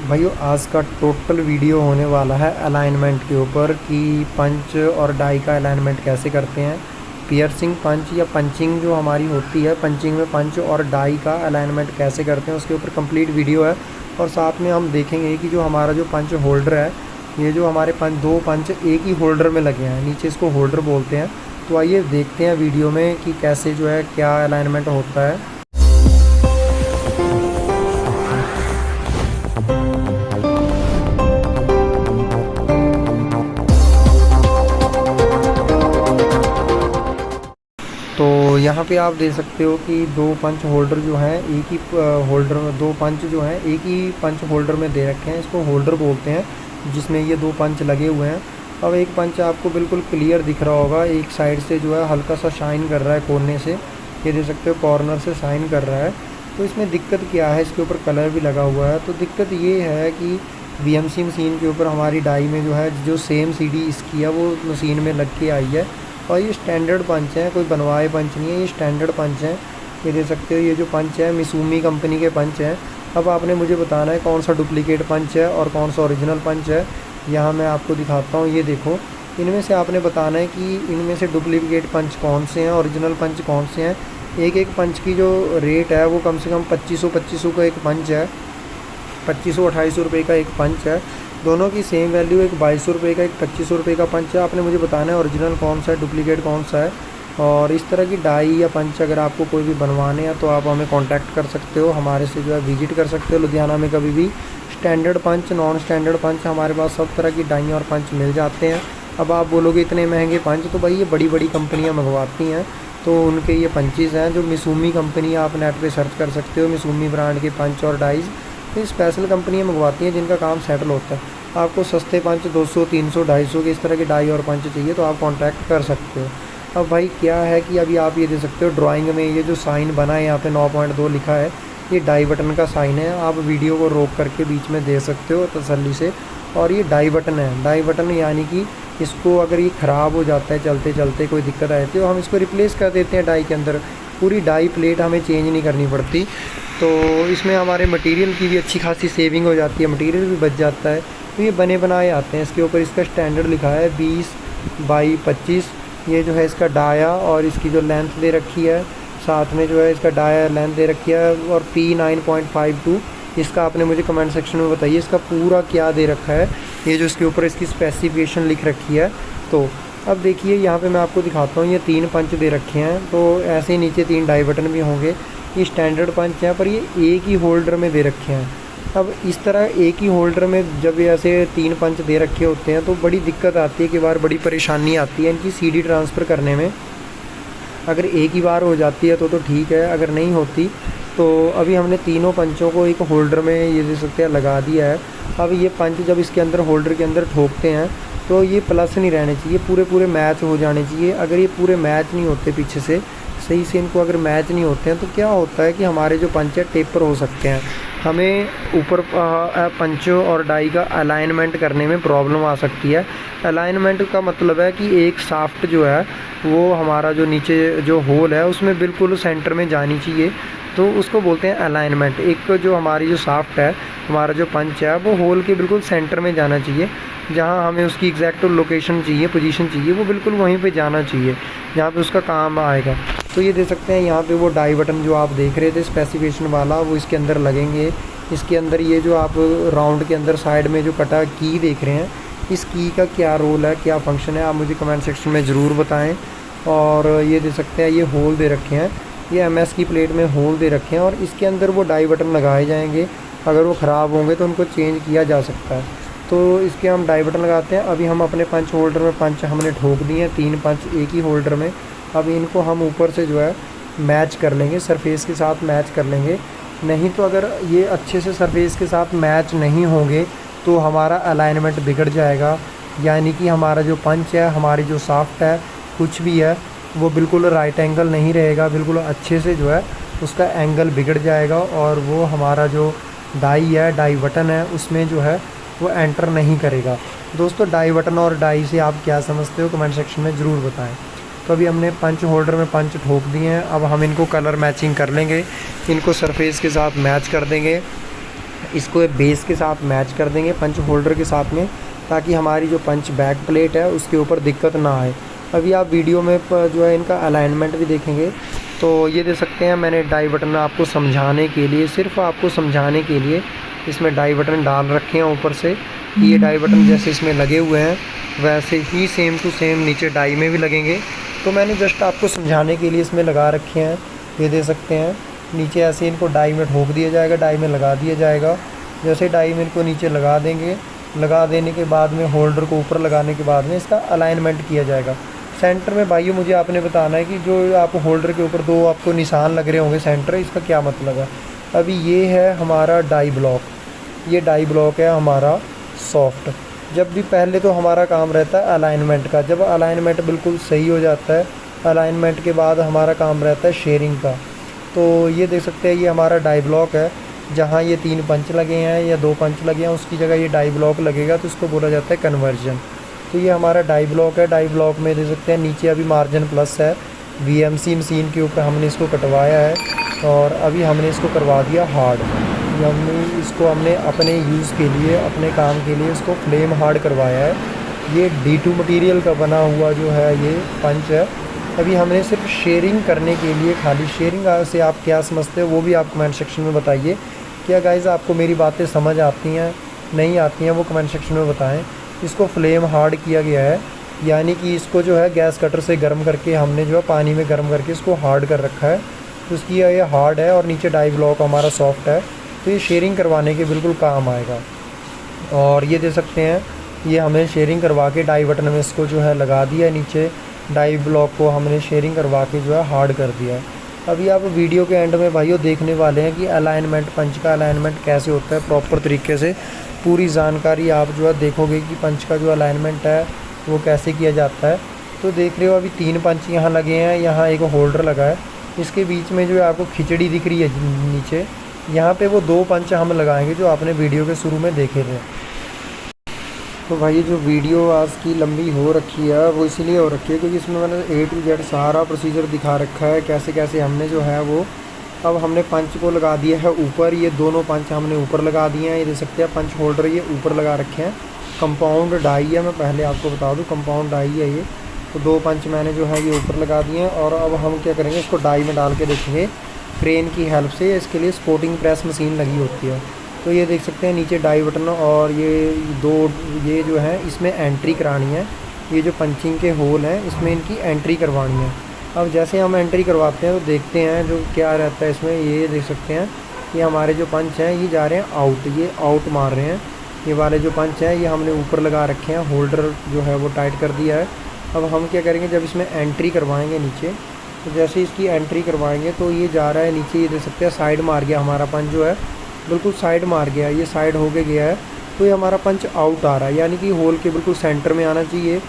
भाइयों आज का टोटल वीडियो होने वाला है अलाइनमेंट के ऊपर कि पंच और डाई का अलाइनमेंट कैसे करते हैं। पियर्सिंग पंच या पंचिंग जो हमारी होती है, पंचिंग में पंच और डाई का अलाइनमेंट कैसे करते हैं उसके ऊपर कंप्लीट वीडियो है। और साथ में हम देखेंगे कि जो हमारा जो पंच होल्डर है, ये जो हमारे दो पंच एक ही होल्डर में लगे हैं, नीचे इसको होल्डर बोलते हैं। तो आइए देखते हैं वीडियो में कि कैसे जो है क्या अलाइनमेंट होता है। तो यहाँ पे आप देख सकते हो कि दो पंच होल्डर जो हैं एक ही होल्डर में, दो पंच जो हैं एक ही पंच होल्डर में दे रखे हैं। इसको होल्डर बोलते हैं जिसमें ये दो पंच लगे हुए हैं। अब एक पंच आपको बिल्कुल क्लियर दिख रहा होगा, एक साइड से जो है हल्का सा शाइन कर रहा है कोने से, ये देख सकते हो कॉर्नर से शाइन कर रहा है। तो इसमें दिक्कत क्या है, इसके ऊपर कलर भी लगा हुआ है। तो दिक्कत ये है कि VMC मशीन के ऊपर हमारी डाई में जो है जो सेम CD इसकी है वो मशीन में लग के आई है। और ये स्टैंडर्ड पंच हैं, कोई बनवाए पंच नहीं है, ये स्टैंडर्ड पंच हैं। ये देख सकते हो ये जो पंच है मिसूमी कंपनी के पंच हैं। अब आपने मुझे बताना है कौन सा डुप्लीकेट पंच है और कौन सा ओरिजिनल पंच है। यहाँ मैं आपको दिखाता हूँ, ये देखो, इनमें से आपने बताना है कि इनमें से डुप्लीकेट पंच कौन से हैं, ओरिजिनल पंच कौन से हैं। एक एक पंच की जो रेट है वो कम से कम 2500 का एक पंच है, 2500-2800 रुपये का एक पंच है। दोनों की सेम वैल्यू, एक 2200 रुपये का, एक 2500 रुपये का पंच है। आपने मुझे बताना है ओरिजिनल कौन सा है, डुप्लीकेट कौन सा है। और इस तरह की डाई या पंच अगर आपको कोई भी बनवाने हैं तो आप हमें कांटेक्ट कर सकते हो, हमारे से जो है विजिट कर सकते हो लुधियाना में कभी भी। स्टैंडर्ड पंच, नॉन स्टैंडर्ड पंच, हमारे पास सब तरह की डाई और पंच मिल जाते हैं। अब आप बोलोगे इतने महंगे पंच, तो भाई ये बड़ी बड़ी कंपनियाँ मंगवाती हैं, तो उनके ये पंचेज़ हैं जो मिसूमी कंपनी, आप नेट पर सर्च कर सकते हो मिसूमी ब्रांड के पंच और डाइज़। ये स्पेशल कंपनियाँ मंगवाती हैं जिनका काम सेटल होता है। आपको सस्ते पंच 200, 300, 250 के इस तरह के डाई और पंच चाहिए तो आप कांटेक्ट कर सकते हो। अब भाई क्या है कि अभी आप ये दे सकते हो ड्राइंग में ये जो साइन बना है यहाँ पे 9.2 लिखा है, ये डाई बटन का साइन है। आप वीडियो को रोक करके बीच में दे सकते हो तसल्ली से। और ये डाई बटन है, डाई बटन यानी कि इसको अगर ये ख़राब हो जाता है चलते चलते, कोई दिक्कत आती है तो हम इसको रिप्लेस कर देते हैं डाई के अंदर। पूरी डाई प्लेट हमें चेंज नहीं करनी पड़ती। तो इसमें हमारे मटेरियल की भी अच्छी खासी सेविंग हो जाती है, मटेरियल भी बच जाता है। तो ये बने बनाए आते हैं। इसके ऊपर इसका स्टैंडर्ड लिखा है 20x25। ये जो है इसका डाया और इसकी जो लेंथ दे रखी है, साथ में जो है इसका डाया लेंथ दे रखी है। और P9.52 इसका आपने मुझे कमेंट सेक्शन में बताइए इसका पूरा क्या दे रखा है। ये जो इसके ऊपर इसकी स्पेसिफिकेशन लिख रखी है। तो अब देखिए यहाँ पे मैं आपको दिखाता हूँ, ये 3 पंच दे रखे हैं, तो ऐसे ही नीचे 3 डाई बटन भी होंगे। ये स्टैंडर्ड पंच हैं पर ये एक ही होल्डर में दे रखे हैं। अब इस तरह एक ही होल्डर में जब ऐसे 3 पंच दे रखे होते हैं तो बड़ी दिक्कत आती है, कि बार बड़ी परेशानी आती है इनकी CD ट्रांसफ़र करने में। अगर एक ही बार हो जाती है तो ठीक है, अगर नहीं होती तो अभी हमने तीनों पंचों को एक होल्डर में ये दे सकते हैं लगा दिया है। अब ये पंच जब इसके अंदर होल्डर के अंदर ठोकते हैं तो ये प्लस नहीं रहने चाहिए, पूरे पूरे मैच हो जाने चाहिए। अगर ये पूरे मैच नहीं होते पीछे से सही से, इनको अगर मैच नहीं होते हैं तो क्या होता है कि हमारे जो पंच है टेपर हो सकते हैं, हमें ऊपर पंचों और डाई का अलाइनमेंट करने में प्रॉब्लम आ सकती है। अलाइनमेंट का मतलब है कि एक शाफ्ट जो है वो हमारा जो नीचे जो होल है उसमें बिल्कुल सेंटर में जानी चाहिए, तो उसको बोलते हैं अलाइनमेंट। एक जो हमारी जो शाफ्ट है, हमारा जो पंच है वो होल के बिल्कुल सेंटर में जाना चाहिए, जहाँ हमें उसकी एग्जैक्ट लोकेशन चाहिए, पोजीशन चाहिए, वो बिल्कुल वहीं पे जाना चाहिए जहाँ पे उसका काम आएगा। तो ये दे सकते हैं यहाँ पे वो डाई बटन जो आप देख रहे थे स्पेसिफिकेशन वाला, वो इसके अंदर लगेंगे। इसके अंदर ये जो आप राउंड के अंदर साइड में जो कटा की देख रहे हैं, इस की का क्या रोल है, क्या फंक्शन है, आप मुझे कमेंट सेक्शन में ज़रूर बताएँ। और ये दे सकते हैं ये होल दे रखे हैं, ये MS की प्लेट में होल दे रखे हैं और इसके अंदर वो डाई बटन लगाए जाएंगे। अगर वो ख़राब होंगे तो उनको चेंज किया जा सकता है। तो इसके हम डाई बटन लगाते हैं। अभी हम अपने पंच होल्डर में पंच हमने ठोक दिए हैं, 3 पंच एक ही होल्डर में। अब इनको हम ऊपर से जो है मैच कर लेंगे, सरफेस के साथ मैच कर लेंगे। नहीं तो अगर ये अच्छे से सरफेस के साथ मैच नहीं होंगे तो हमारा अलाइनमेंट बिगड़ जाएगा, यानी कि हमारा जो पंच है, हमारी जो शाफ्ट है, कुछ भी है वो बिल्कुल राइट एंगल नहीं रहेगा, बिल्कुल अच्छे से जो है उसका एंगल बिगड़ जाएगा और वो हमारा जो डाई है, डाई बटन है, उसमें जो है वो एंटर नहीं करेगा। दोस्तों डाई बटन और डाई से आप क्या समझते हो कमेंट सेक्शन में ज़रूर बताएं। तो अभी हमने पंच होल्डर में पंच ठोक दिए हैं। अब हम इनको कलर मैचिंग कर लेंगे, इनको सरफेस के साथ मैच कर देंगे। इसको बेस के साथ मैच कर देंगे पंच होल्डर के साथ में, ताकि हमारी जो पंच बैक प्लेट है उसके ऊपर दिक्कत ना आए। अभी आप वीडियो में जो है इनका अलाइनमेंट भी देखेंगे तो ये देख सकते हैं, मैंने डाई बटन आपको समझाने के लिए, सिर्फ आपको समझाने के लिए इसमें डाई बटन डाल रखे हैं ऊपर से। ये डाई बटन जैसे इसमें लगे हुए हैं वैसे ही सेम टू सेम नीचे डाई में भी लगेंगे, तो मैंने जस्ट आपको समझाने के लिए इसमें लगा रखे हैं। ये दे सकते हैं नीचे ऐसे इनको डाई में ठोक दिया जाएगा, डाई में लगा दिया जाएगा। जैसे डाई में इनको नीचे लगा देंगे, लगा देने के बाद में होल्डर को ऊपर लगाने के बाद में इसका अलाइनमेंट किया जाएगा। सेंटर में भाइयों मुझे आपने बताना है कि जो आप होल्डर के ऊपर दो आपको निशान लग रहे होंगे सेंटर, इसका क्या मतलब है। अभी ये है हमारा डाई ब्लॉक, ये डाई ब्लॉक है हमारा सॉफ्ट। जब भी पहले तो हमारा काम रहता है अलाइनमेंट का, जब अलाइनमेंट बिल्कुल सही हो जाता है, अलाइनमेंट के बाद हमारा काम रहता है शेयरिंग का। तो ये देख सकते हैं ये हमारा डाई ब्लॉक है, जहाँ ये 3 पंच लगे हैं या 2 पंच लगे हैं उसकी जगह ये डाई ब्लॉक लगेगा, तो इसको बोला जाता है कन्वर्जन। तो ये हमारा डाई ब्लॉक है। डाई ब्लॉक में देख सकते हैं नीचे अभी मार्जिन प्लस है, वीएमसी मशीन के ऊपर हमने इसको कटवाया है और अभी हमने इसको करवा दिया हार्ड। हमने अपने यूज़ के लिए, अपने काम के लिए इसको फ्लेम हार्ड करवाया है। ये D2 मटेरियल का बना हुआ जो है ये पंच है। अभी हमने सिर्फ शेयरिंग करने के लिए, खाली शेयरिंग से आप क्या समझते हो वो भी आप कमेंट सेक्शन में बताइए। क्या गाइस आपको मेरी बातें समझ आती हैं, नहीं आती हैं, वो कमेंट सेक्शन में बताएं। इसको फ्लेम हार्ड किया गया है, यानी कि इसको जो है गैस कटर से गर्म करके हमने जो है पानी में गर्म करके इसको हार्ड कर रखा है। तो इसकी ये हार्ड है और नीचे डाई ब्लॉक हमारा सॉफ्ट है, तो ये शेयरिंग करवाने के बिल्कुल काम आएगा। और ये दे सकते हैं ये हमने शेयरिंग करवा के डाई बटन में इसको जो है लगा दिया, नीचे डाई ब्लॉक को हमने शेयरिंग करवा के जो है हार्ड कर दिया है। अभी आप वीडियो के एंड में भाइयों देखने वाले हैं कि अलाइनमेंट, पंच का अलाइनमेंट कैसे होता है प्रॉपर तरीके से। पूरी जानकारी आप जो है देखोगे कि पंच का जो अलाइनमेंट है वो कैसे किया जाता है। तो देख रहे हो अभी 3 पंच यहाँ लगे हैं, यहाँ एक होल्डर लगा है, इसके बीच में जो है आपको खिचड़ी दिख रही है नीचे, यहाँ पे वो 2 पंच हम लगाएंगे जो आपने वीडियो के शुरू में देखे थे। तो भाई जो वीडियो आज की लंबी हो रखी है वो इसीलिए हो रखी है क्योंकि इसमें मैंने A to Z सारा प्रोसीजर दिखा रखा है, कैसे कैसे हमने जो है वो। अब हमने पंच को लगा दिया है ऊपर, ये दोनों पंच हमने ऊपर लगा दिए हैं। ये देख सकते हैं पंच होल्डर ये ऊपर लगा रखे हैं। कंपाउंड डाई है, मैं पहले आपको बता दूं कंपाउंड डाई है ये। तो 2 पंच मैंने जो है ये ऊपर लगा दिए हैं और अब हम क्या करेंगे, इसको डाई में डाल के देखेंगे क्रेन की हेल्प से। इसके लिए स्पोर्टिंग प्रेस मशीन लगी होती है। तो ये देख सकते हैं नीचे डाई बटन और ये जो है इसमें एंट्री करानी है। ये जो पंचिंग के होल हैं इसमें इनकी एंट्री करवानी है। अब जैसे हम एंट्री करवाते हैं तो देखते हैं जो क्या रहता है इसमें। ये देख सकते हैं ये हमारे जो पंच हैं ये जा रहे हैं आउट, ये आउट मार रहे हैं। ये वाले जो पंच हैं ये हमने ऊपर लगा रखे हैं, होल्डर जो है वो टाइट कर दिया है। अब हम क्या करेंगे, जब इसमें एंट्री करवाएंगे नीचे, तो जैसे इसकी एंट्री करवाएंगे तो ये जा रहा है नीचे। ये देख सकते हैं साइड मार गया हमारा पंच जो है, बिल्कुल साइड मार गया, ये साइड हो के गया है। तो ये हमारा पंच आउट आ रहा है, यानी कि होल के बिल्कुल सेंटर में आना चाहिए,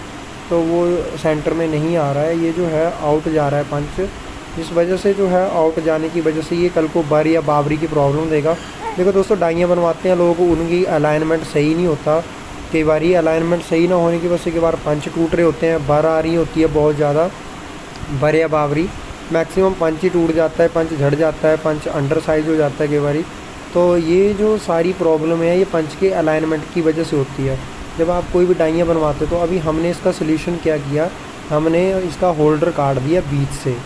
तो वो सेंटर में नहीं आ रहा है। ये जो है आउट जा रहा है पंच, जिस वजह से जो है आउट जाने की वजह से ये कल को बर या बाबरी की प्रॉब्लम देगा। देखो दोस्तों, डाइयाँ बनवाते हैं लोग, उनकी अलाइनमेंट सही नहीं होता। कई बार ये अलाइनमेंट सही ना होने की वजह से कई बार पंच टूट रहे होते हैं, बर आ रही होती है बहुत ज़्यादा, बर या बाबरी। मैक्सिमम पंच ही टूट जाता है, पंच झड़ जाता है, पंच अंडर साइज़ हो जाता है कई बार। तो ये जो सारी प्रॉब्लम है ये पंच के अलाइनमेंट की वजह से होती है जब आप कोई भी डाइयाँ बनवाते। तो अभी हमने इसका सलूशन क्या किया, हमने इसका होल्डर काट दिया बीच से।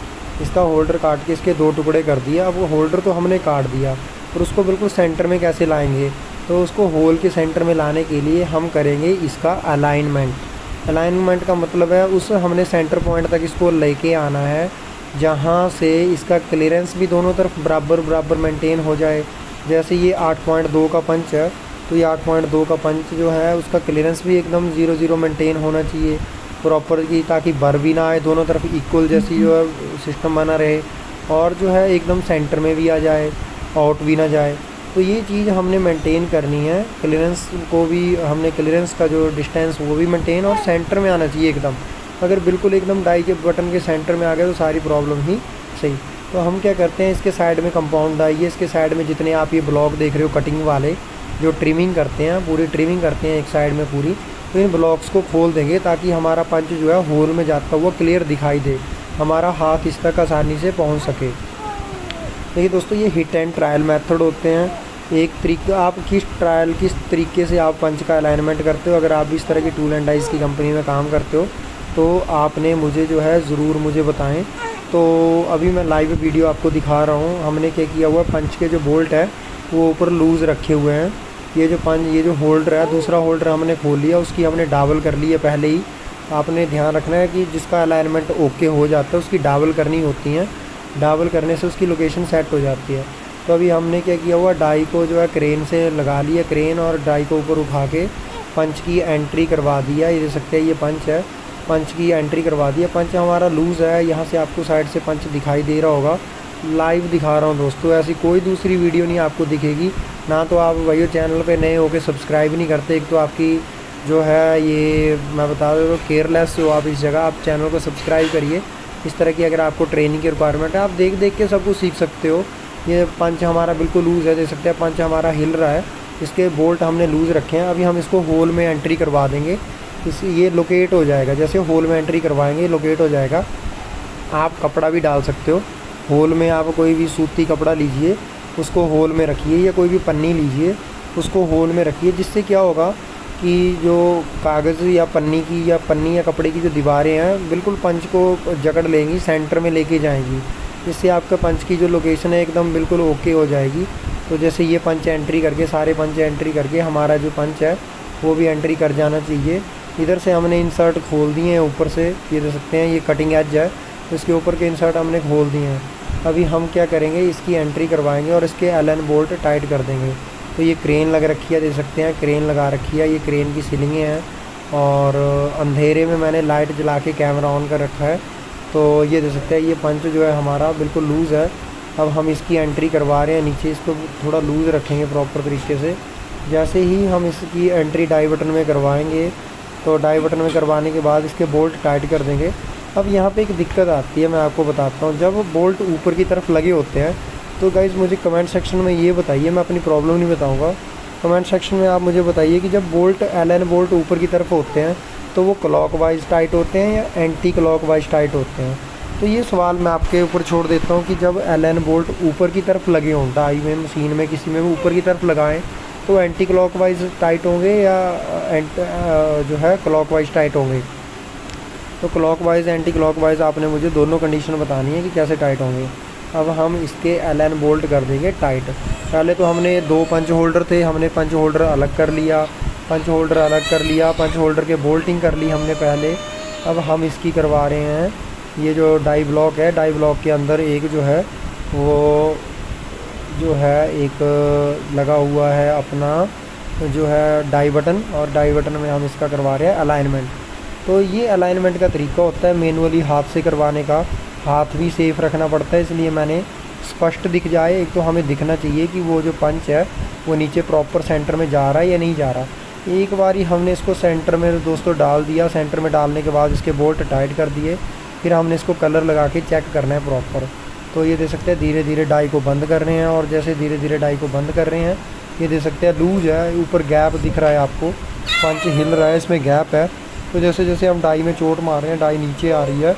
इसका होल्डर काट के इसके 2 टुकड़े कर दिया। अब वो होल्डर तो हमने काट दिया, और उसको बिल्कुल सेंटर में कैसे लाएंगे, तो उसको होल के सेंटर में लाने के लिए हम करेंगे इसका अलाइनमेंट। अलाइनमेंट का मतलब है उस हमने सेंटर पॉइंट तक इसको लेके आना है जहाँ से इसका क्लियरेंस भी दोनों तरफ बराबर बराबर मेंटेन हो जाए। जैसे ये 8.2 का पंच है, तो ये 8.2 का पंच जो है उसका क्लियरेंस भी एकदम 0-0 मेंटेन होना चाहिए प्रॉपर की, ताकि बर भी ना आए, दोनों तरफ इक्वल जैसी जो है सिस्टम बना रहे, और जो है एकदम सेंटर में भी आ जाए, आउट भी ना जाए। तो ये चीज़ हमने मेंटेन करनी है। क्लियरेंस को भी हमने, क्लियरेंस का जो डिस्टेंस वो भी मेंटेन, और सेंटर में आना चाहिए एकदम। अगर बिल्कुल एकदम डाई के बटन के सेंटर में आ गया तो सारी प्रॉब्लम ही सही। तो हम क्या करते हैं, इसके साइड में कंपाउंड डाई है, इसके साइड में जितने आप ये ब्लॉक देख रहे हो कटिंग वाले, जो ट्रिमिंग करते हैं, पूरी ट्रिमिंग करते हैं एक साइड में पूरी, तो इन ब्लॉक्स को खोल देंगे ताकि हमारा पंच जो है होल में जाता हुआ क्लियर दिखाई दे, हमारा हाथ इस तक आसानी से पहुंच सके। देखिए दोस्तों, ये हिट एंड ट्रायल मेथड होते हैं। एक तरीका आप किस तरीके से आप पंच का अलाइनमेंट करते हो। अगर आप भी इस तरह की टूल एंड डाइस की कंपनी में काम करते हो तो आपने मुझे जो है ज़रूर मुझे बताएं। तो अभी मैं लाइव वीडियो आपको दिखा रहा हूँ। हमने क्या किया हुआ, पंच के जो बोल्ट है वो ऊपर लूज़ रखे हुए हैं। ये जो होल्डर है, दूसरा होल्डर हमने खोल लिया, उसकी हमने डाबल कर ली है पहले ही। आपने ध्यान रखना है कि जिसका अलाइनमेंट ओके हो जाता है उसकी डाबल करनी होती है। डाबल करने से उसकी लोकेशन सेट हो जाती है। तो अभी हमने क्या किया हुआ, डाई को जो है क्रेन से लगा लिया, क्रेन और डाई को ऊपर उठा के पंच की एंट्री करवा दिया। ये देख सकते हैं ये पंच है, पंच की एंट्री करवा दिया। पंच हमारा लूज़ है, यहाँ से आपको साइड से पंच दिखाई दे रहा होगा। लाइव दिखा रहा हूँ दोस्तों, ऐसी कोई दूसरी वीडियो नहीं आपको दिखेगी। ना तो आप वही चैनल पे नए होके सब्सक्राइब नहीं करते, एक तो आपकी जो है ये मैं बता दूँ केयरलेस हो आप इस जगह। आप चैनल को सब्सक्राइब करिए। इस तरह की अगर आपको ट्रेनिंग की रिक्वायरमेंट है, आप देख देख के सब कुछ सीख सकते हो। ये पंच हमारा बिल्कुल लूज़ है, देख सकते हैं पंच हमारा हिल रहा है। इसके बोल्ट हमने लूज़ रखे हैं। अभी हम इसको होल में एंट्री करवा देंगे। ये लोकेट हो जाएगा, जैसे होल में एंट्री करवाएंगे लोकेट हो जाएगा। आप कपड़ा भी डाल सकते हो होल में। आप कोई भी सूती कपड़ा लीजिए, उसको होल में रखिए, या कोई भी पन्नी लीजिए उसको होल में रखिए। जिससे क्या होगा कि जो कागज़ या पन्नी या कपड़े की जो दीवारें हैं बिल्कुल पंच को जकड़ लेंगी, सेंटर में लेके जाएंगी। इससे आपका पंच की जो लोकेशन है एकदम बिल्कुल ओके हो जाएगी। तो जैसे ये पंच एंट्री करके, सारे पंच एंट्री करके हमारा जो पंच है वो भी एंट्री कर जाना चाहिए। इधर से हमने इंसर्ट खोल दिए हैं ऊपर से, ये देख सकते हैं ये कटिंग एज है, तो इसके ऊपर के इंसर्ट हमने खोल दिए हैं। अभी हम क्या करेंगे, इसकी एंट्री करवाएंगे और इसके एलन बोल्ट टाइट कर देंगे। तो ये क्रेन लग रखी है, देख सकते हैं क्रेन लगा रखी है। ये क्रेन की सीलिंगें हैं और अंधेरे में मैंने लाइट जला के कैमरा ऑन कर रखा है। तो ये देख सकते हैं ये पंच जो है हमारा बिल्कुल लूज़ है। अब हम इसकी एंट्री करवा रहे हैं नीचे, इसको थोड़ा लूज़ रखेंगे प्रॉपर तरीके से। जैसे ही हम इसकी एंट्री डाई बटन में करवाएंगे, तो डाई बटन में करवाने के बाद इसके बोल्ट टाइट कर देंगे। अब यहाँ पे एक दिक्कत आती है, मैं आपको बताता हूँ। जब बोल्ट ऊपर की तरफ लगे होते हैं तो गाइज़ मुझे कमेंट सेक्शन में ये बताइए, मैं अपनी प्रॉब्लम नहीं बताऊँगा। कमेंट सेक्शन में आप मुझे बताइए कि जब बोल्ट एलन बोल्ट ऊपर की तरफ होते हैं तो वो क्लॉकवाइज टाइट होते हैं या एंटी क्लॉकवाइज टाइट होते हैं। तो ये सवाल मैं आपके ऊपर छोड़ देता हूँ कि जब एलन बोल्ट ऊपर की तरफ लगे हों, डाई में, मशीन में, किसी में भी ऊपर की तरफ लगाएं तो एंटी क्लॉकवाइज टाइट होंगे या जो है क्लॉकवाइज टाइट होंगे। तो क्लॉकवाइज एंटी क्लॉकवाइज आपने मुझे दोनों कंडीशन बतानी है कि कैसे टाइट होंगे। अब हम इसके एलन बोल्ट कर देंगे टाइट। पहले तो हमने 2 पंच होल्डर थे, हमने पंच होल्डर अलग कर लिया, पंच होल्डर के बोल्टिंग कर ली हमने पहले। अब हम इसकी करवा रहे हैं, ये जो डाई ब्लॉक है, डाई ब्लॉक के अंदर एक जो है वो जो है एक लगा हुआ है अपना जो है डाई बटन, और डाई बटन में हम इसका करवा रहे हैं अलाइनमेंट। तो ये अलाइनमेंट का तरीका होता है मैनुअली हाथ से करवाने का। हाथ भी सेफ रखना पड़ता है, इसलिए मैंने स्पष्ट दिख जाए। एक तो हमें दिखना चाहिए कि वो जो पंच है वो नीचे प्रॉपर सेंटर में जा रहा है या नहीं जा रहा। एक बार ही हमने इसको सेंटर में दोस्तों डाल दिया। सेंटर में डालने के बाद इसके बोल्ट टाइट कर दिए। फिर हमने इसको कलर लगा के चेक करना है प्रॉपर। तो ये देख सकते हैं धीरे धीरे डाई को बंद कर रहे हैं, और जैसे धीरे धीरे डाई को बंद कर रहे हैं ये देख सकते हैं लूज है, ऊपर गैप दिख रहा है आपको, पंच हिल रहा है, इसमें गैप है। तो जैसे जैसे हम डाई में चोट मार रहे हैं डाई नीचे आ रही है।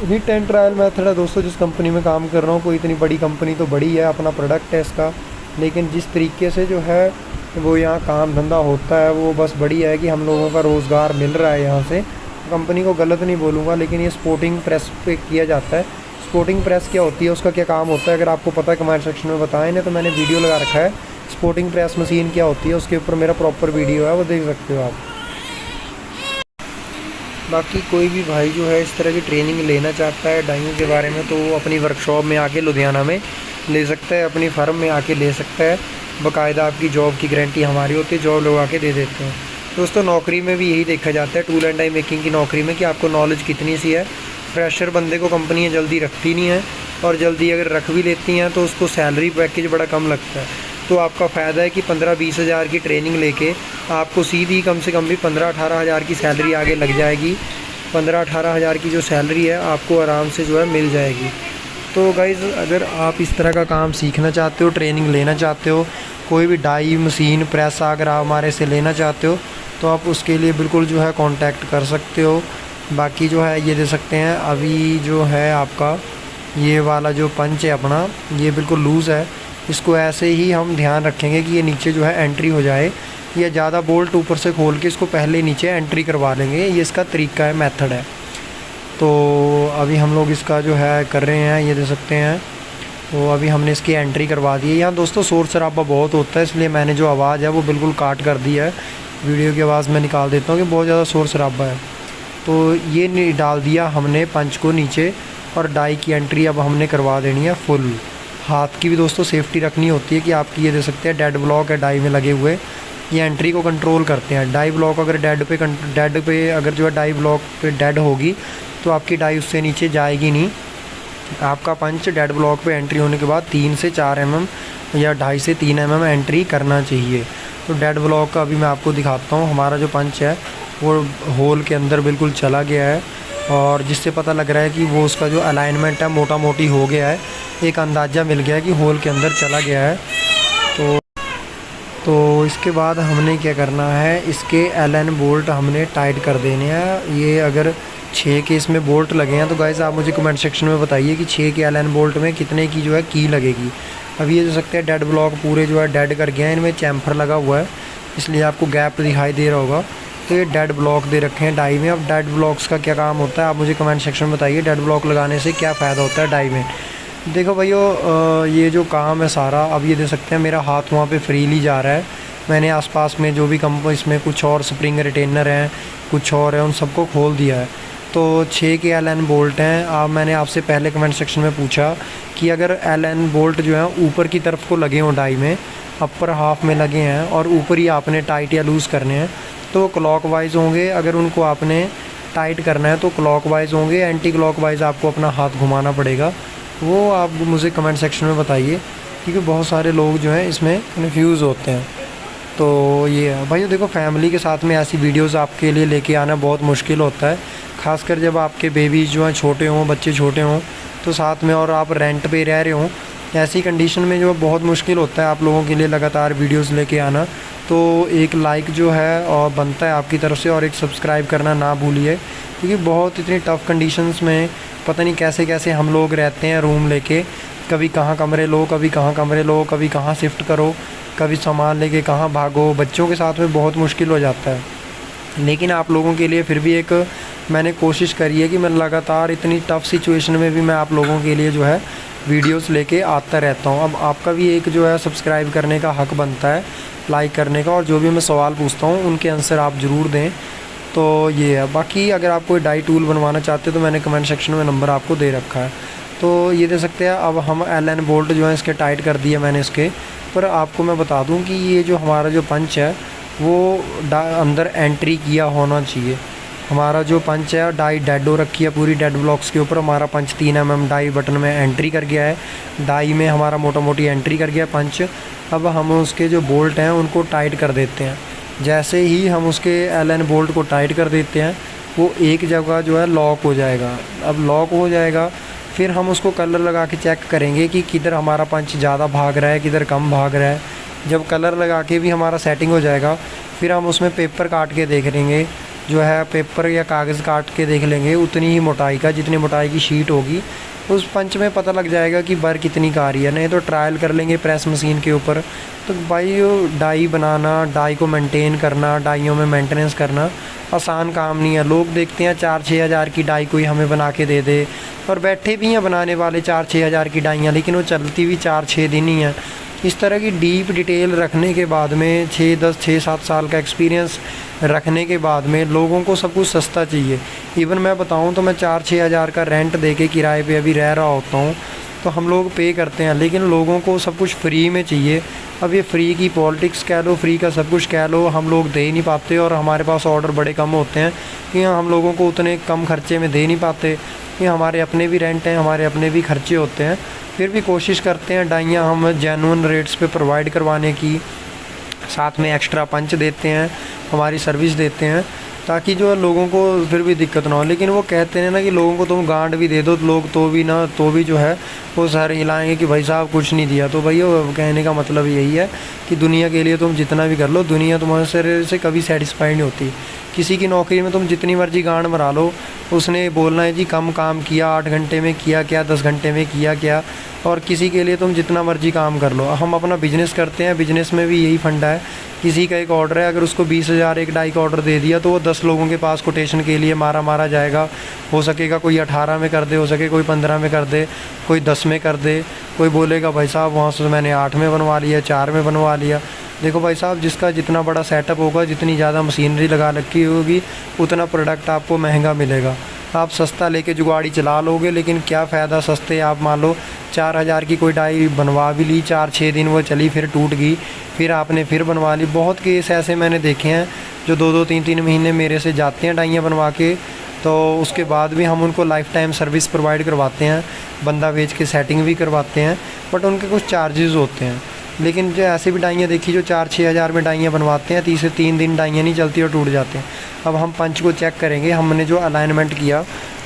हिट एंड ट्रायल मेथड है दोस्तों, जिस कंपनी में काम कर रहा हूँ, कोई इतनी बड़ी कंपनी तो बड़ी है, अपना प्रोडक्ट है इसका, लेकिन जिस तरीके से जो है वो यहाँ काम धंधा होता है वो बस बढ़िया है कि हम लोगों का रोज़गार मिल रहा है यहाँ से। कंपनी को गलत नहीं बोलूँगा, लेकिन ये स्पोर्टिंग प्रेस पे किया जाता है। स्पोर्टिंग प्रेस क्या होती है, उसका क्या काम होता है, अगर आपको पता है कमेंट सेक्शन में बताएं, नहीं तो मैंने वीडियो लगा रखा है स्पोर्टिंग प्रेस मशीन क्या होती है, उसके ऊपर मेरा प्रॉपर वीडियो है, वो देख सकते हो आप। बाकी कोई भी भाई जो है इस तरह की ट्रेनिंग लेना चाहता है डाइयों के बारे में, तो वो अपनी वर्कशॉप में आके लुधियाना में ले सकता है, अपनी फर्म में आके ले सकता है। बाकायदा आपकी जॉब की गारंटी हमारी होती है, जॉब लगा के दे देते हैं। दोस्तों नौकरी में भी यही देखा जाता है, टूल एंड डाई मेकिंग की नौकरी में, कि आपको नॉलेज कितनी सी है। फ्रेशर बंदे को कंपनियाँ जल्दी रखती नहीं हैं, और जल्दी अगर रख भी लेती हैं तो उसको सैलरी पैकेज बड़ा कम लगता है। तो आपका फ़ायदा है कि 15-20 हज़ार की ट्रेनिंग लेके आपको सीधी कम से कम भी 15-18 हज़ार की सैलरी आगे लग जाएगी। 15-18 हज़ार की जो सैलरी है आपको आराम से जो है मिल जाएगी। तो गाइज़ अगर आप इस तरह का काम सीखना चाहते हो, ट्रेनिंग लेना चाहते हो, कोई भी डाई मशीन प्रेस अगर आप हमारे से लेना चाहते हो तो आप उसके लिए बिल्कुल जो है कांटेक्ट कर सकते हो। बाकी जो है ये दे सकते हैं, अभी जो है आपका ये वाला जो पंच है अपना, ये बिल्कुल लूज़ है, इसको ऐसे ही हम ध्यान रखेंगे कि ये नीचे जो है एंट्री हो जाए, या ज़्यादा बोल्ट ऊपर से खोल के इसको पहले नीचे एंट्री करवा लेंगे। ये इसका तरीका है, मेथड है। तो अभी हम लोग इसका जो है कर रहे हैं, ये दे सकते हैं। तो अभी हमने इसकी एंट्री करवा दी है। यहाँ दोस्तों शोर शराबा बहुत होता है, इसलिए मैंने जो आवाज़ है वो बिल्कुल काट कर दी है। वीडियो की आवाज़ मैं निकाल देता हूँ कि बहुत ज़्यादा शोर शराबा है। तो ये डाल दिया हमने पंच को नीचे, और डाई की एंट्री अब हमने करवा देनी है फुल। हाथ की भी दोस्तों सेफ्टी रखनी होती है कि आपकी ये दे सकते हैं डेड ब्लॉक है डाई में लगे हुए, ये एंट्री को कंट्रोल करते हैं। डाई ब्लॉक अगर डेड पे अगर जो है डाई ब्लॉक पे डेड होगी तो आपकी डाई उससे नीचे जाएगी नहीं। आपका पंच डेड ब्लॉक पे एंट्री होने के बाद 3 से 4 mm या 2.5 से 3 mm एंट्री करना चाहिए। तो डेड ब्लॉक का अभी मैं आपको दिखाता हूँ। हमारा जो पंच है वो होल के अंदर बिल्कुल चला गया है, और जिससे पता लग रहा है कि वो उसका जो अलाइनमेंट है मोटा मोटी हो गया है। एक अंदाज़ा मिल गया है कि होल के अंदर चला गया है। तो इसके बाद हमने क्या करना है, इसके एलन बोल्ट हमने टाइट कर देने हैं। ये अगर 6 के इसमें बोल्ट लगे हैं तो गाइस आप मुझे कमेंट सेक्शन में बताइए कि 6 के एलन बोल्ट में कितने की जो है की लगेगी। अब ये देख सकते हैं डेड ब्लॉक पूरे जो है डेड कर गए हैं, इनमें चैम्फर लगा हुआ है इसलिए आपको गैप दिखाई दे रहा होगा। तो ये डेड ब्लॉक दे रखे हैं डाई में। अब डेड ब्लॉक्स का क्या काम होता है आप मुझे कमेंट सेक्शन में बताइए, डेड ब्लॉक लगाने से क्या फ़ायदा होता है डाई में। देखो भाइयों, ये जो काम है सारा, अब ये देख सकते हैं मेरा हाथ वहाँ पे फ्रीली जा रहा है। मैंने आसपास में जो भी इसमें कुछ और स्प्रिंग रिटेनर हैं, कुछ और है, उन सबको खोल दिया है। तो 6 के एलन बोल्ट हैं। अब मैंने आपसे पहले कमेंट सेक्शन में पूछा कि अगर एलन बोल्ट जो है ऊपर की तरफ को लगे हों डाई में, अपर हाफ में लगे हैं और ऊपर ही आपने टाइट या लूज़ करने हैं, तो क्लॉकवाइज होंगे। अगर उनको आपने टाइट करना है तो क्लॉकवाइज होंगे, एंटी क्लॉकवाइज आपको अपना हाथ घुमाना पड़ेगा। वो आप मुझे कमेंट सेक्शन में बताइए, क्योंकि बहुत सारे लोग जो हैं इसमें कन्फ्यूज़ होते हैं। तो ये है भाई, देखो फैमिली के साथ में ऐसी वीडियोस आपके लिए लेके आना बहुत मुश्किल होता है, ख़ासकर जब आपके बेबीज जो हैं छोटे हों, बच्चे छोटे हों तो साथ में, और आप रेंट पे रह रहे हों, ऐसी कंडीशन में जो बहुत मुश्किल होता है आप लोगों के लिए लगातार वीडियोस लेके आना। तो एक लाइक जो है और बनता है आपकी तरफ से, और एक सब्सक्राइब करना ना भूलिए, क्योंकि बहुत इतनी टफ़ कंडीशंस में पता नहीं कैसे कैसे हम लोग रहते हैं रूम लेके। कभी कहाँ कमरे लो, कभी कहाँ कमरे लो, कभी कहाँ शिफ्ट करो, कभी सामान लेके कहाँ भागो। बच्चों के साथ में बहुत मुश्किल हो जाता है। लेकिन आप लोगों के लिए फिर भी एक मैंने कोशिश करी है कि मैं लगातार इतनी टफ़ सिचुएशन में भी मैं आप लोगों के लिए जो है वीडियोस लेके आता रहता हूँ। अब आपका भी एक जो है सब्सक्राइब करने का हक बनता है, लाइक करने का, और जो भी मैं सवाल पूछता हूँ उनके आंसर आप ज़रूर दें। तो ये है। बाकी अगर आप कोई डाई टूल बनवाना चाहते हो तो मैंने कमेंट सेक्शन में नंबर आपको दे रखा है, तो ये दे सकते हैं। अब हम एलन बोल्ट जो है इसके टाइट कर दिए मैंने इसके। पर आपको मैं बता दूं कि ये जो हमारा जो पंच है वो अंदर एंट्री किया होना चाहिए। हमारा जो पंच है डाई डेड हो रखी है पूरी, डेड ब्लॉक्स के ऊपर हमारा पंच 3 mm डाई बटन में एंट्री कर गया है। डाई में हमारा मोटा मोटी एंट्री कर गया पंच। अब हम उसके जो बोल्ट हैं उनको टाइट कर देते हैं। जैसे ही हम उसके एलन बोल्ट को टाइट कर देते हैं वो एक जगह जो है लॉक हो जाएगा। अब लॉक हो जाएगा, फिर हम उसको कलर लगा के चेक करेंगे कि किधर हमारा पंच ज़्यादा भाग रहा है, किधर कम भाग रहा है। जब कलर लगा के भी हमारा सेटिंग हो जाएगा, फिर हम उसमें पेपर काट के देख लेंगे, जो है पेपर या कागज़ काट के देख लेंगे उतनी ही मोटाई का, जितनी मोटाई की शीट होगी उस पंच में पता लग जाएगा कि बर कितनी का आ रही है। नहीं तो ट्रायल कर लेंगे प्रेस मशीन के ऊपर। तो भाई डाई बनाना, डाई को मेंटेन करना, डाइयों में मेंटेनेंस करना आसान काम नहीं है। लोग देखते हैं 4-6 हज़ार की डाई कोई हमें बना के दे दे, और बैठे भी हैं बनाने वाले 4-6 हज़ार की डाइयाँ, लेकिन वो चलती भी 4-6 दिन ही हैं। इस तरह की डीप डिटेल रखने के बाद में 6-10-6-7 साल का एक्सपीरियंस रखने के बाद में लोगों को सब कुछ सस्ता चाहिए। इवन मैं बताऊं तो मैं 4-6 हज़ार का रेंट दे के किराए पे अभी रह रहा होता हूं, तो हम लोग पे करते हैं, लेकिन लोगों को सब कुछ फ्री में चाहिए। अब ये फ्री की पॉलिटिक्स कह लो, फ्री का सब कुछ कह लो, हम लोग दे ही नहीं पाते, और हमारे पास ऑर्डर बड़े कम होते हैं कि हम लोगों को उतने कम खर्चे में दे नहीं पाते। कि हमारे अपने भी रेंट हैं, हमारे अपने भी खर्चे होते हैं, फिर भी कोशिश करते हैं डाइयाँ हम जेन्युइन रेट्स पे प्रोवाइड करवाने की। साथ में एक्स्ट्रा पंच देते हैं, हमारी सर्विस देते हैं, ताकि जो है लोगों को फिर भी दिक्कत ना हो। लेकिन वो कहते हैं ना कि लोगों को तुम गांड भी दे दो तो लोग तो भी जो है वो सर हिलाएंगे कि भाई साहब कुछ नहीं दिया। तो भैया कहने का मतलब यही है कि दुनिया के लिए तुम जितना भी कर लो, दुनिया तुम्हारे से कभी सेटिस्फाइड नहीं होती। किसी की नौकरी में तुम जितनी मर्जी गांड मरा लो, उसने बोलना है जी कम काम किया, 8 घंटे में किया क्या, 10 घंटे में किया क्या। और किसी के लिए तुम जितना मर्जी काम कर लो। हम अपना बिजनेस करते हैं, बिजनेस में भी यही फंडा है। किसी का एक ऑर्डर है, अगर उसको 20,000 एक डाई का ऑर्डर दे दिया तो वो 10 लोगों के पास कोटेशन के लिए मारा जाएगा। हो सकेगा कोई 18 में कर दे, हो सके कोई 15 में कर दे, कोई 10 में कर दे, कोई बोलेगा भाई साहब वहाँ से मैंने 8 में बनवा लिया, 4 में बनवा लिया। देखो भाई साहब, जिसका जितना बड़ा सेटअप होगा, जितनी ज़्यादा मशीनरी लगा रखी होगी, उतना प्रोडक्ट आपको महंगा मिलेगा। आप सस्ता लेके जुगाड़ी चला लोगे, लेकिन क्या फ़ायदा। सस्ते आप मान लो 4,000 की कोई डाई बनवा भी ली, 4-6 दिन वो चली, फिर टूट गई, फिर आपने फिर बनवा ली। बहुत केस ऐसे मैंने देखे हैं जो 2-2 3-3 महीने मेरे से जाते हैं डाइयाँ बनवा के, तो उसके बाद भी हम उनको लाइफ टाइम सर्विस प्रोवाइड करवाते हैं, बंदा बेच के सेटिंग भी करवाते हैं, बट उनके कुछ चार्जेस होते हैं। लेकिन जो ऐसे भी डाइयाँ देखी जो 4-6 हज़ार में डाइयाँ बनवाते हैं, 30 से 3 दिन डाइयाँ नहीं चलती और टूट जाते हैं। अब हम पंच को चेक करेंगे, हमने जो अलाइनमेंट किया,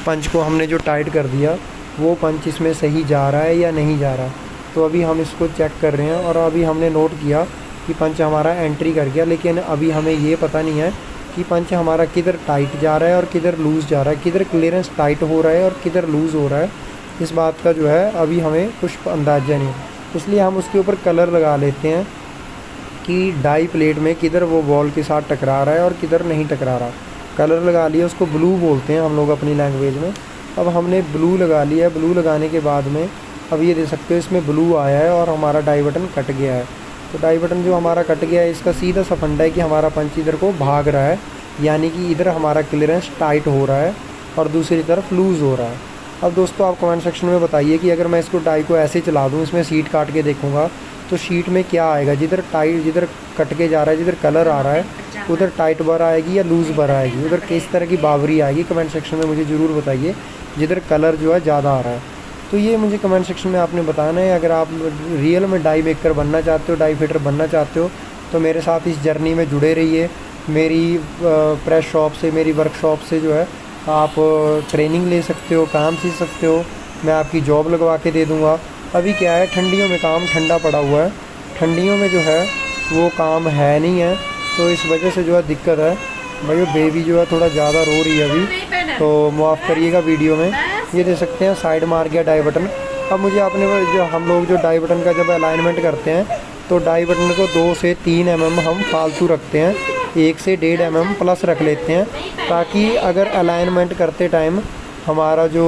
पंच को हमने जो टाइट कर दिया, वो पंच इसमें सही जा रहा है या नहीं जा रहा। तो अभी हम इसको चेक कर रहे हैं और अभी हमने नोट किया कि पंच हमारा एंट्री कर गया, लेकिन अभी हमें ये पता नहीं है कि पंच हमारा किधर टाइट जा रहा है और किधर लूज़ जा रहा है, किधर क्लियरेंस टाइट हो रहा है और किधर लूज़ हो रहा है। इस बात का जो है अभी हमें कुछ अंदाज़ा नहीं है। इसलिए हम उसके ऊपर कलर लगा लेते हैं कि डाई प्लेट में किधर वो बॉल के साथ टकरा रहा है और किधर नहीं टकरा रहा। कलर लगा लिया, उसको ब्लू बोलते हैं हम लोग अपनी लैंग्वेज में। अब हमने ब्लू लगा लिया। ब्लू लगाने के बाद में अब ये देख सकते हो इसमें ब्लू आया है और हमारा डाई बटन कट गया है। तो डाई बटन जो हमारा कट गया है, इसका सीधा सा फंडा है कि हमारा पंच इधर को भाग रहा है, यानी कि इधर हमारा क्लियरेंस टाइट हो रहा है और दूसरी तरफ लूज़ हो रहा है। अब दोस्तों आप कमेंट सेक्शन में बताइए कि अगर मैं इसको डाई को ऐसे चला दूँ, इसमें सीट काट के देखूँगा तो शीट में क्या आएगा। जिधर टाइट, जिधर कट के जा रहा है, जिधर कलर आ रहा है, उधर टाइट बर आएगी या लूज़ बर आएगी, उधर किस तरह की बावरी आएगी। कमेंट सेक्शन में मुझे ज़रूर बताइए जिधर कलर जो है ज़्यादा आ रहा है। तो ये मुझे कमेंट सेक्शन में आपने बताना है। अगर आप रियल में डाई मेकर बनना चाहते हो, डाई फिटर बनना चाहते हो, तो मेरे साथ इस जर्नी में जुड़े रहिए। मेरी प्रेस शॉप से, मेरी वर्कशॉप से जो है आप ट्रेनिंग ले सकते हो, काम सीख सकते हो। मैं आपकी जॉब लगवा के दे दूँगा। अभी क्या है, ठंडियों में काम ठंडा पड़ा हुआ है, ठंडियों में जो है वो काम है नहीं है, तो इस वजह से जो है दिक्कत है। भाई वो बेबी जो है थोड़ा ज़्यादा रो रही है अभी, तो माफ़ करिएगा वीडियो में। ये दे सकते हैं साइड मार गया डाई बटन। अब मुझे आपने जो हम लोग जो डाई बटन का जब अलाइनमेंट करते हैं, तो डाई बटन को 2 से 3 mm हम फालतू रखते हैं, 1 से 1.5 mm प्लस रख लेते हैं, ताकि अगर अलाइनमेंट करते टाइम हमारा जो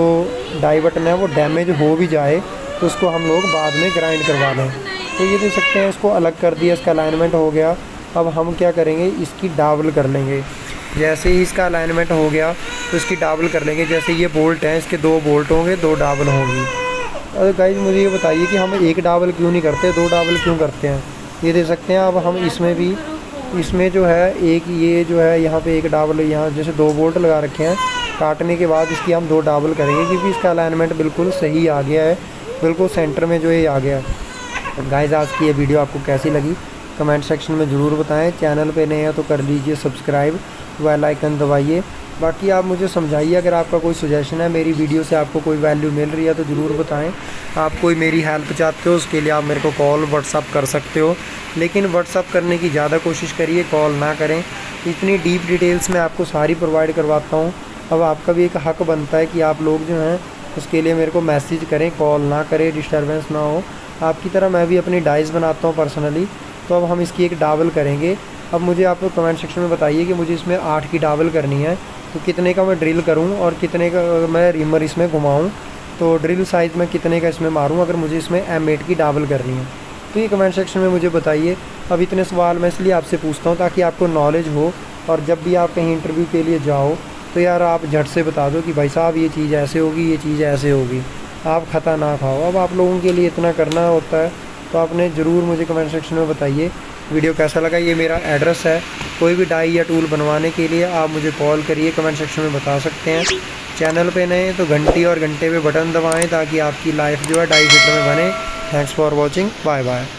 डाई बटन है वो डैमेज हो भी जाए तो उसको हम लोग बाद में ग्राइंड करवा लें। तो ये देख सकते हैं, इसको अलग कर दिया, इसका अलाइनमेंट हो गया। अब हम क्या करेंगे, इसकी डाबल कर लेंगे। जैसे ही इसका अलाइनमेंट हो गया तो इसकी डाबल कर लेंगे। जैसे ये बोल्ट हैं, इसके 2 बोल्ट होंगे, 2 डाबल होंगी। अरे गाइस मुझे ये बताइए कि हम एक डाबल क्यों नहीं करते, 2 डाबल क्यों करते हैं। ये देख सकते हैं, अब हम इसमें भी, इसमें जो है एक ये जो है यहाँ पे एक डाबल, यहाँ जैसे 2 बोल्ट लगा रखे हैं, काटने के बाद इसकी हम 2 डाबल करेंगे, क्योंकि इसका अलाइनमेंट बिल्कुल सही आ गया है, बिल्कुल सेंटर में जो ये आ गया है। गाइस आज की ये वीडियो आपको कैसी लगी कमेंट सेक्शन में ज़रूर बताएं। चैनल पे नए हैं तो कर लीजिए सब्सक्राइब, बेल आइकन दबाइए। बाकी आप मुझे समझाइए, अगर आपका कोई सजेशन है, मेरी वीडियो से आपको कोई वैल्यू मिल रही है तो ज़रूर बताएं। आप कोई मेरी हेल्प चाहते हो, उसके लिए आप मेरे को कॉल व्हाट्सअप कर सकते हो, लेकिन व्हाट्सअप करने की ज़्यादा कोशिश करिए, कॉल ना करें। इतनी डीप डिटेल्स मैं आपको सारी प्रोवाइड करवाता हूँ। अब आपका भी एक हक़ बनता है कि आप लोग जो हैं उसके लिए मेरे को मैसेज करें, कॉल ना करें, डिस्टर्बेंस ना हो। आपकी तरह मैं भी अपनी डाइस बनाता हूँ पर्सनली। तो अब हम इसकी एक डाबल करेंगे। अब मुझे आप कमेंट सेक्शन में बताइए कि मुझे इसमें 8 की डाबल करनी है, तो कितने का मैं ड्रिल करूं और कितने का मैं रिमर इसमें घुमाऊं, तो ड्रिल साइज़ में कितने का इसमें मारूं अगर मुझे इसमें M8 की डाबल करनी है। तो ये कमेंट सेक्शन में मुझे बताइए। अब इतने सवाल मैं इसलिए आपसे पूछता हूँ ताकि आपको नॉलेज हो, और जब भी आप कहीं इंटरव्यू के लिए जाओ तो यार आप झट से बता दो कि भाई साहब ये चीज़ ऐसे होगी, ये चीज़ ऐसे होगी, आप खता ना खाओ। अब आप लोगों के लिए इतना करना होता है, तो आपने ज़रूर मुझे कमेंट सेक्शन में बताइए वीडियो कैसा लगा। ये मेरा एड्रेस है, कोई भी डाई या टूल बनवाने के लिए आप मुझे कॉल करिए, कमेंट सेक्शन में बता सकते हैं। चैनल पे नए तो घंटी और घंटे पे बटन दबाएं ताकि आपकी लाइफ जो है डाई फिटर में बने। Thanks for watching, bye bye.